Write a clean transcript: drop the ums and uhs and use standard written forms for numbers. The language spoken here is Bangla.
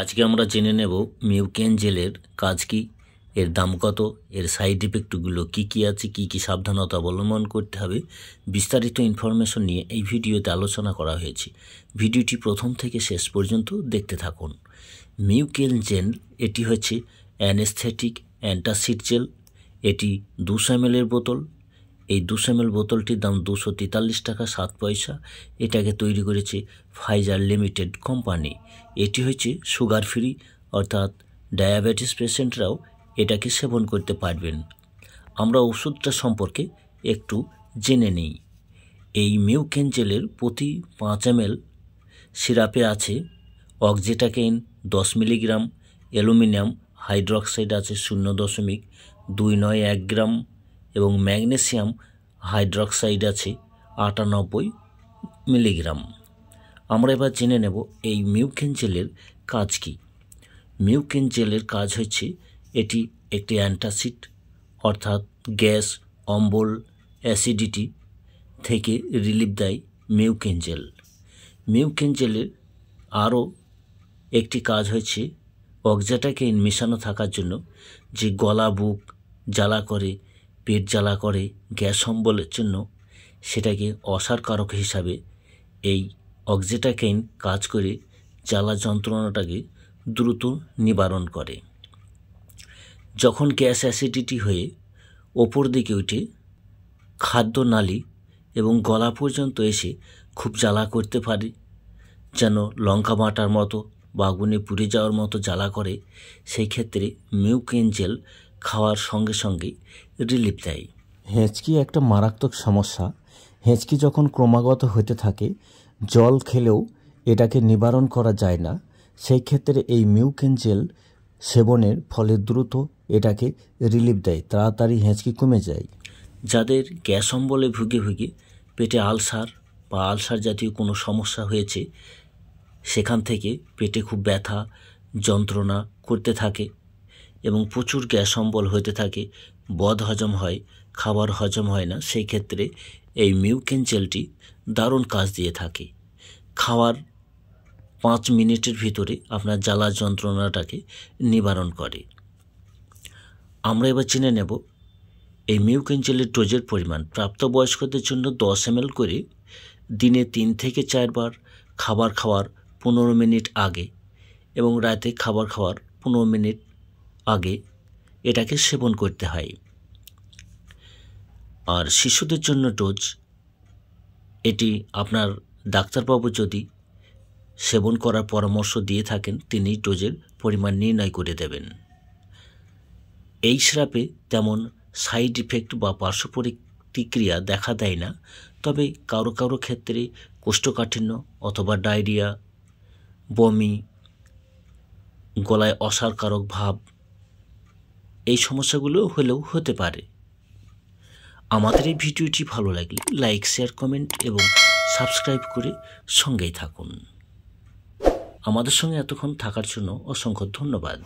আজকে আমরা জেনে নেব মিউকেন জেলের কাজ কি, এর দাম কত, এর সাইড ইফেক্টগুলো কি আছে, কি সাবধানতা অবলম্বন করতে হবে, বিস্তারিত ইনফরমেশন নিয়ে এই ভিডিওতে আলোচনা করা হয়েছে। ভিডিওটি প্রথম থেকে শেষ পর্যন্ত দেখতে থাকুন। মিউকেন জেল এটি হচ্ছে অ্যানেস্থেটিক অ্যান্টাসিড জেল। এটি 200 ml এর বোতল। এই 200 ml বোতলটির দাম 243 টাকা 7 পয়সা। এটাকে তৈরি করেছে ফাইজার লিমিটেড কোম্পানি। এটি হচ্ছে সুগার ফ্রি, অর্থাৎ ডায়াবেটিস পেশেন্টরাও এটাকে সেবন করতে পারবেন। আমরা ওষুধটা সম্পর্কে একটু জেনে নিই। এই মিউকেন জেলের প্রতি 5 ml সিরাপে আছে অক্সিটাকেইন 10 মিলিগ্রাম, অ্যালুমিনিয়াম হাইড্রক্সাইড আছে 0.291 গ্রাম এবং ম্যাগনেসিয়াম হাইড্রক্সাইড আছে 98 মিলিগ্রাম। আমরা এবার জেনে নেব এই মিউকেন জেলের কাজ কি। মিউকেন জেলের কাজ হচ্ছে এটি একটি অ্যান্টাসিড, অর্থাৎ গ্যাস, অম্বল, অ্যাসিডিটি থেকে রিলিফ দেয় মিউকেন জেল। মিউকেন জেলের আরও একটি কাজ হচ্ছে অক্সিটাকেইন মেশানো থাকার জন্য যে গলা বুক জ্বালা করে, পেট জ্বালা করে, গ্যাস অম্বলের জন্য সেটাকে অসারকারক হিসাবে এই অক্সিটাকেইন কাজ করে জ্বালা যন্ত্রণাটাকে দ্রুত নিবারণ করে। যখন গ্যাস অ্যাসিডিটি হয়ে ওপর দিকে উঠে খাদ্য নালী এবং গলা পর্যন্ত এসে খুব জ্বালা করতে পারে, যেন লঙ্কা বাটার মতো বা আগুনে পুড়ে যাওয়ার মতো জ্বালা করে, সেই ক্ষেত্রে মিউকেন জেল খাওয়ার সঙ্গে সঙ্গে রিলিফ দেয়। হেঁচকি একটা মারাত্মক সমস্যা। হেঁচকি যখন ক্রমাগত হতে থাকে, জল খেলেও এটাকে নিবারণ করা যায় না, সেই ক্ষেত্রে এই মিউকেন জেল সেবনের ফলে দ্রুত এটাকে রিলিফ দেয়, তাড়াতাড়ি হেঁচকি কমে যায়। যাদের গ্যাস অম্বলে ভুগে পেটে আলসার বা আলসার জাতীয় কোনো সমস্যা হয়েছে, সেখান থেকে পেটে খুব ব্যথা যন্ত্রণা করতে থাকে এবং প্রচুর গ্যাস অম্বল হতে থাকে, বদ হজম হয়, খাবার হজম হয় না, সেই ক্ষেত্রে এই মিউকেন জেলটি দারুণ কাজ দিয়ে থাকে। খাওয়ার 5 মিনিটের ভিতরে আপনার জ্বালা যন্ত্রণাটাকে নিবারণ করে। আমরা এবার জেনে নেব এই মিউকেন জেলের ডোজের পরিমাণ। প্রাপ্তবয়স্কদের জন্য 10 ml করে দিনে 3 থেকে 4 বার খাবার খাওয়ার 15 মিনিট আগে এবং রাতে খাবার খাওয়ার 15 মিনিট আগে এটাকে সেবন করতে হয়। আর শিশুদের জন্য ডোজ, এটি আপনার ডাক্তারবাবু যদি সেবন করার পরামর্শ দিয়ে থাকেন, তিনি ডোজের পরিমাণ নির্ণয় করে দেবেন। এই সিরাপে তেমন সাইড ইফেক্ট বা পার্শ্ব প্রতিক্রিয়া দেখা দেয় না, তবে কারো ক্ষেত্রে কোষ্ঠকাঠিন্য অথবা ডায়রিয়া, বমি, গলায় অসারকারক ভাব, এই সমস্যাগুলো হলেও হতে পারে। আমাদের এই ভিডিওটি ভালো লাগলে লাইক, শেয়ার, কমেন্ট এবং সাবস্ক্রাইব করে সঙ্গেই থাকুন। আমাদের সঙ্গে এতক্ষণ থাকার জন্য অসংখ্য ধন্যবাদ।